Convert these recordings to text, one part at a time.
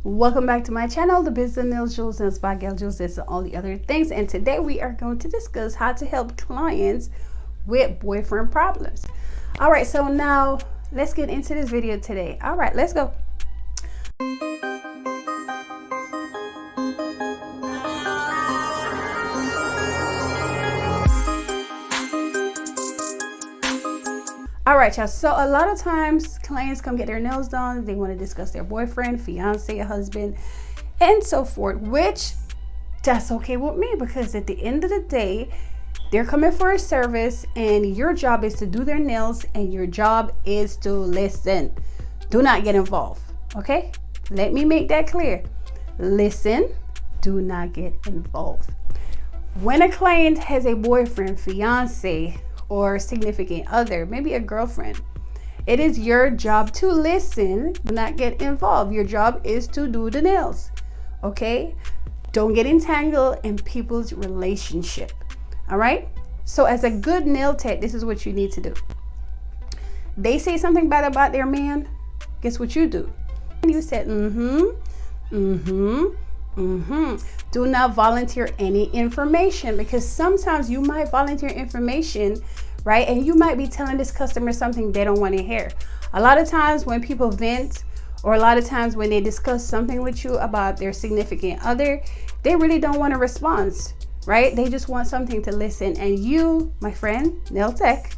Welcome back to my channel, the Business Nails, Jewels, Nails by Gail Jewels, and all the other things. And today we are going to discuss how to help clients with boyfriend problems. All right, so now let's get into this video today. All right, let's go. All right, y'all. So a lot of times clients come get their nails done. They want to discuss their boyfriend, fiance, husband, and so forth, which that's okay with me, because at the end of the day, they're coming for a service and your job is to do their nails and your job is to listen. Do not get involved. Okay? Let me make that clear. Listen, do not get involved. When a client has a boyfriend, fiance, or significant other, maybe a girlfriend, it is your job to listen, do not get involved. Your job is to do the nails. Okay? Don't get entangled in people's relationship. All right? So as a good nail tech, this is what you need to do. They say something bad about their man, guess what you do? You said, do not volunteer any information, because sometimes you might volunteer information, right? And you might be telling this customer something they don't want to hear. A lot of times when people vent, or a lot of times when they discuss something with you about their significant other, they really don't want a response, right? They just want something to listen. And you, my friend, nail tech,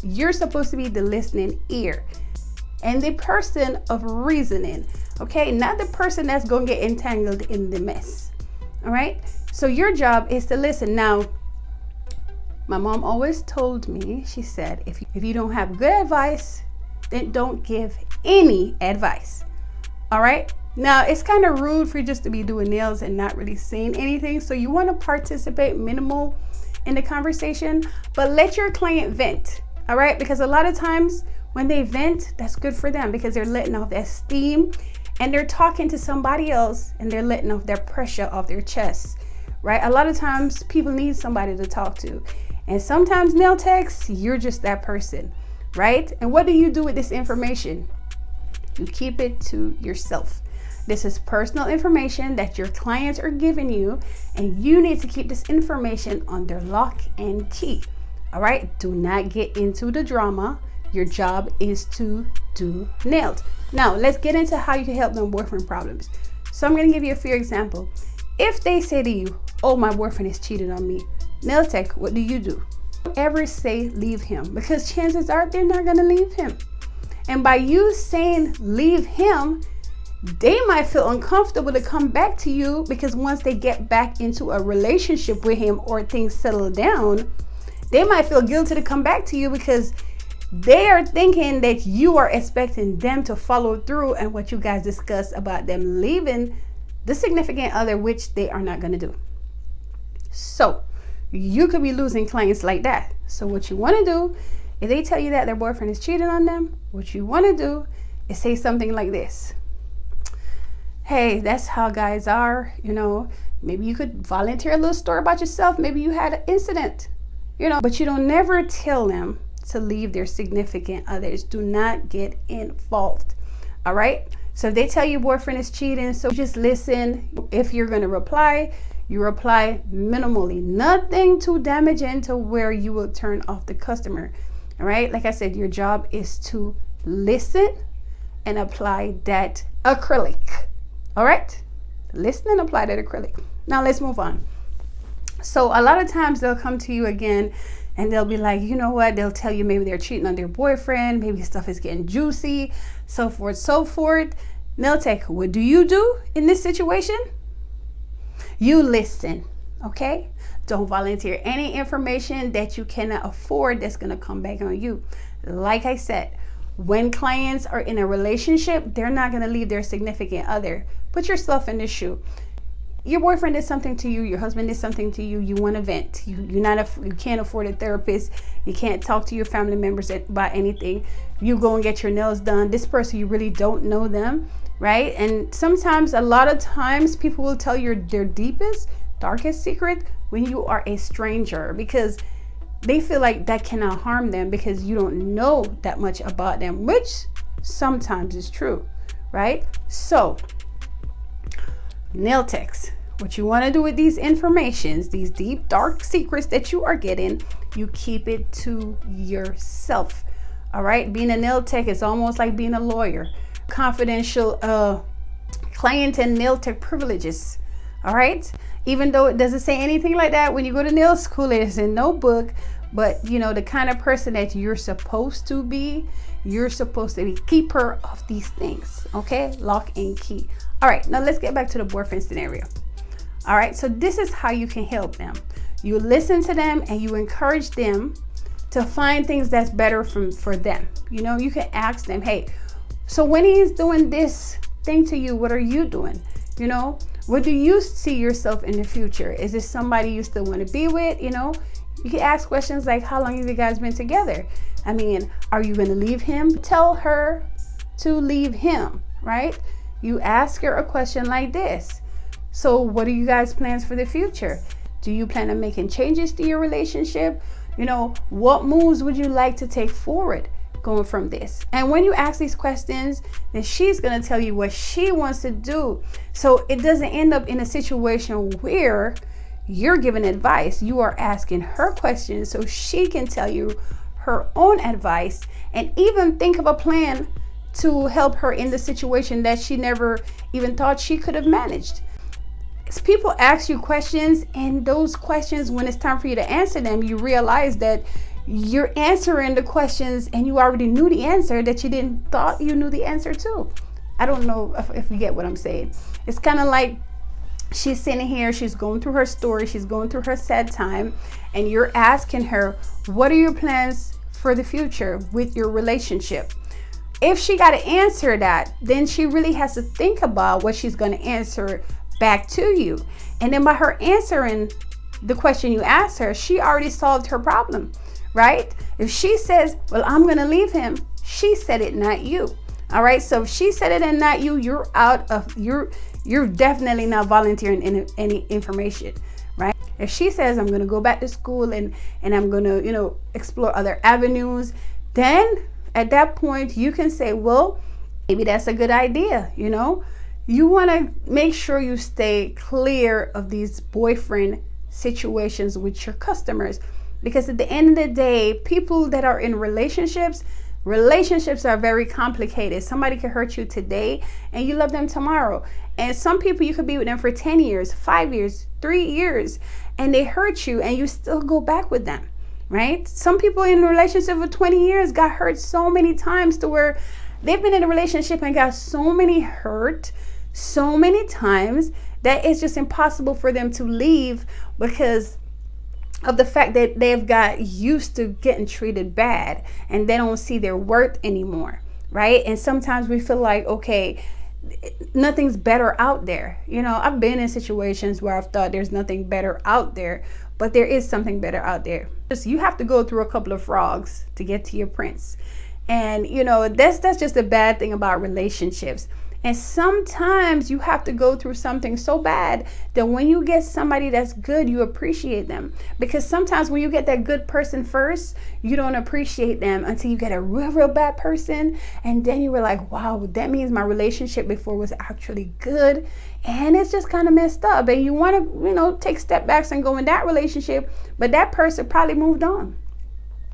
you're supposed to be the listening ear and the person of reasoning, okay? Not the person that's going to get entangled in the mess. All right, so your job is to listen. Now, my mom always told me, she said, if you don't have good advice, then don't give any advice. All right, now it's kind of rude for you just to be doing nails and not really saying anything. So you want to participate minimal in the conversation, but let your client vent. All right, because a lot of times when they vent, that's good for them, because they're letting off that steam and they're talking to somebody else and they're letting off their pressure off their chest, right? A lot of times people need somebody to talk to, and sometimes nail techs, you're just that person, right? And what do you do with this information? You keep it to yourself. This is personal information that your clients are giving you, and you need to keep this information under lock and key. All right, do not get into the drama. Your job is to do nails. Now, let's get into how you can help them boyfriend problems. So I'm going to give you a few examples. If they say to you, oh, my boyfriend is cheating on me, nail tech, what do? Don't ever say leave him, because chances are they're not going to leave him. And by you saying leave him, they might feel uncomfortable to come back to you, because once they get back into a relationship with him or things settle down, they might feel guilty to come back to you, because they are thinking that you are expecting them to follow through and what you guys discussed about them leaving the significant other, which they are not going to do. So you could be losing clients like that. So what you want to do, if they tell you that their boyfriend is cheating on them, what you want to do is say something like this. Hey, that's how guys are. You know, maybe you could volunteer a little story about yourself. Maybe you had an incident, you know, but you don't never tell them to leave their significant others. Do not get involved. All right, so if they tell you boyfriend is cheating, so just listen. If you're going to reply, you reply minimally, nothing too damaging to where you will turn off the customer. All right, like I said, your job is to listen and apply that acrylic. All right, listen and apply that acrylic. Now let's move on. So a lot of times they'll come to you again and they'll be like, you know what, they'll tell you maybe they're cheating on their boyfriend, maybe stuff is getting juicy, so forth, so forth. Nail tech, what do you do in this situation? You listen, okay? Don't volunteer any information that you cannot afford that's gonna come back on you. Like I said, when clients are in a relationship, they're not gonna leave their significant other. Put yourself in this shoe. Your boyfriend did something to you, your husband did something to you, you want to vent, you can't afford a therapist, you can't talk to your family members about anything, you go and get your nails done. This person, you really don't know them, right? And sometimes, a lot of times, people will tell you their deepest, darkest secret when you are a stranger, because they feel like that cannot harm them because you don't know that much about them, which sometimes is true, right? So nail techs, what you want to do with these informations, these deep dark secrets that you are getting, you keep it to yourself. All right, being a nail tech is almost like being a lawyer. Confidential client and nail tech privileges. All right, even though it doesn't say anything like that when you go to nail school, it is in no book. But you know, the kind of person that you're supposed to be keeper of these things. Okay, lock and key. All right, now let's get back to the boyfriend scenario. All right, so this is how you can help them. You listen to them and you encourage them to find things that's better for them. You know, you can ask them, hey, so when he's doing this thing to you, what are you doing? You know, what do you see yourself in the future? Is this somebody you still want to be with? You know, you can ask questions like, how long have you guys been together? I mean, are you going to leave him? Tell her to leave him, right? You ask her a question like this. So what are you guys' plans for the future? Do you plan on making changes to your relationship? You know, what moves would you like to take forward going from this? And when you ask these questions, then she's going to tell you what she wants to do. So it doesn't end up in a situation where you're giving advice. You are asking her questions so she can tell you her own advice and even think of a plan to help her in the situation that she never even thought she could have managed. People ask you questions, and those questions, when it's time for you to answer them, you realize that you're answering the questions and you already knew the answer that you didn't thought you knew the answer to. I don't know if you get what I'm saying. It's kind of like she's sitting here, she's going through her story, she's going through her sad time, and you're asking her, what are your plans for the future with your relationship? If she got to answer that, then she really has to think about what she's going to answer back to you. And then by her answering the question you asked her, she already solved her problem, right? If she says, well, I'm going to leave him, she said it, not you. All right. So if she said it and not you, you're definitely not volunteering any information, right? If she says, I'm going to go back to school and I'm going to, you know, explore other avenues, then at that point you can say, well, maybe that's a good idea. You know, you want to make sure you stay clear of these boyfriend situations with your customers, because at the end of the day, people that are in relationships are very complicated. Somebody could hurt you today and you love them tomorrow. And some people, you could be with them for 10 years, 5 years, 3 years, and they hurt you and you still go back with them, right? Some people in a relationship for 20 years got hurt so many times to where they've been in a relationship and got so many hurt so many times that it's just impossible for them to leave because of the fact that they've got used to getting treated bad and they don't see their worth anymore, right? And sometimes we feel like, okay, nothing's better out there. You know, I've been in situations where I've thought there's nothing better out there, but there is something better out there. Just, you have to go through a couple of frogs to get to your prince. And you know, that's just a bad thing about relationships. And sometimes you have to go through something so bad that when you get somebody that's good, you appreciate them. Because sometimes when you get that good person first, you don't appreciate them until you get a real bad person. And then you were like, wow, that means my relationship before was actually good. And it's just kind of messed up. And you want to, you know, take step backs and go in that relationship. But that person probably moved on.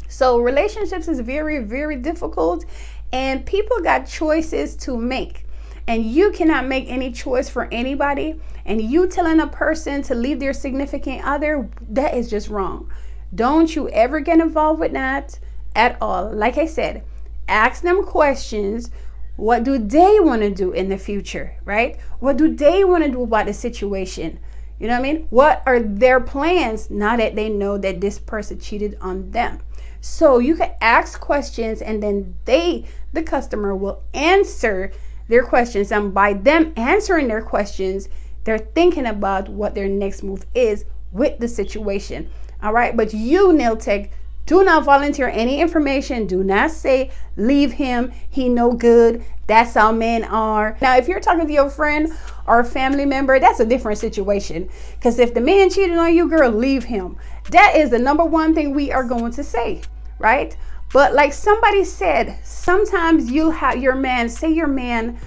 So relationships is very, very difficult. And people got choices to make. And you cannot make any choice for anybody. And you telling a person to leave their significant other, that is just wrong. Don't you ever get involved with that at all. Like I said, ask them questions. What do they want to do in the future, right? What do they want to do about the situation? You know what I mean? What are their plans now that they know that this person cheated on them? So you can ask questions and then the customer will answer their questions, and by them answering their questions, they're thinking about what their next move is with the situation. All right, but you, nail tech, do not volunteer any information. Do not say leave him, he no good, that's how men are. Now if you're talking to your friend or a family member, that's a different situation, because if the man cheated on you, girl, leave him. That is the number one thing we are going to say, right? But like somebody said, sometimes you'll have your man, say your man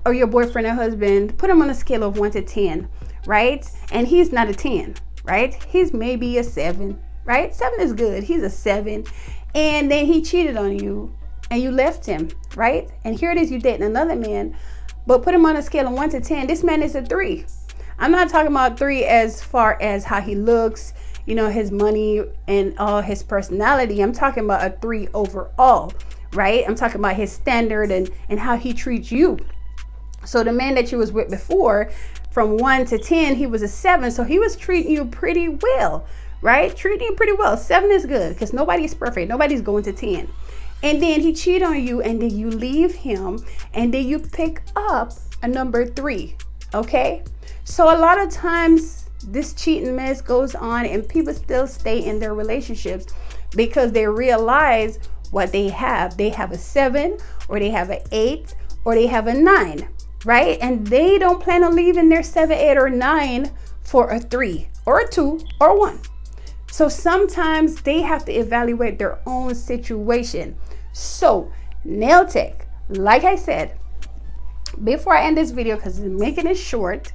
or your boyfriend or husband, put him on a scale of 1 to 10, right? And he's not a 10, right? He's maybe a 7, right? 7 is good. He's a 7. And then he cheated on you and you left him, right? And here it is, you dating another man, but put him on a scale of 1 to 10. This man is a 3. I'm not talking about 3 as far as how he looks, you know, his money and all his personality. I'm talking about a 3 overall, right? I'm talking about his standard and how he treats you. So the man that you was with before, from 1 to 10, he was a 7. So he was treating you pretty well, right? Treating you pretty well. 7 is good because nobody's perfect. Nobody's going to 10. And then he cheated on you and then you leave him and then you pick up a number 3. Okay. So a lot of times this cheating mess goes on and people still stay in their relationships because they realize what they have. They have a 7 or they have an 8 or they have a 9, right? And they don't plan on leaving their 7, 8 or 9 for a 3 or a 2 or 1. So sometimes they have to evaluate their own situation. So nail tech, like I said, before I end this video, because I'm making it short,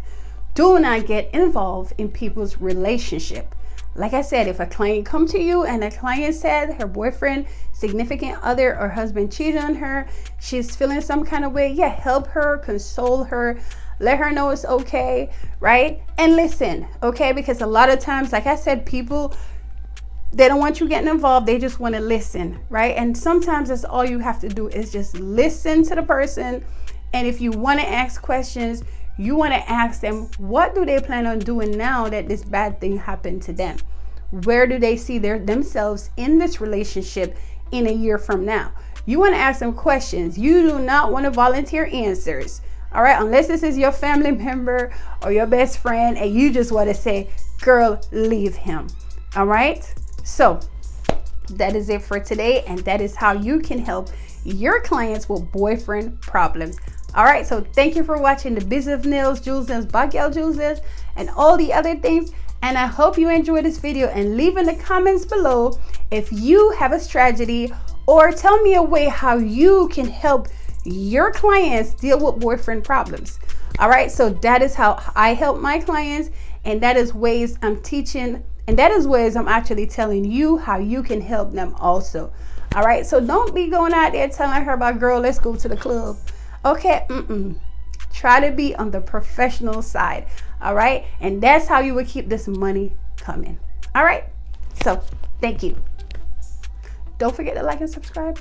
do not get involved in people's relationship. Like I said, if a client come to you and the client said her boyfriend, significant other or husband cheated on her, she's feeling some kind of way, yeah, help her, console her, let her know it's okay, right? And listen, okay? Because a lot of times, like I said, people, they don't want you getting involved. They just want to listen, right? And sometimes that's all you have to do is just listen to the person. And if you want to ask questions, you want to ask them, what do they plan on doing now that this bad thing happened to them? Where do they see themselves in this relationship in a year from now? You want to ask them questions. You do not want to volunteer answers, all right? Unless this is your family member or your best friend and you just want to say, girl, leave him, all right? So that is it for today. And that is how you can help your clients with boyfriend problems. All right. So thank you for watching the Business of Nails, Jules Nails, Backyard Jules Nails, and all the other things. And I hope you enjoyed this video, and leave in the comments below if you have a strategy or tell me a way how you can help your clients deal with boyfriend problems. All right. So that is how I help my clients. And that is ways I'm teaching. And that is ways I'm actually telling you how you can help them also. All right. So don't be going out there telling her about, girl, let's go to the club. Okay. Try to be on the professional side. All right. And that's how you will keep this money coming. All right. So thank you. Don't forget to like and subscribe.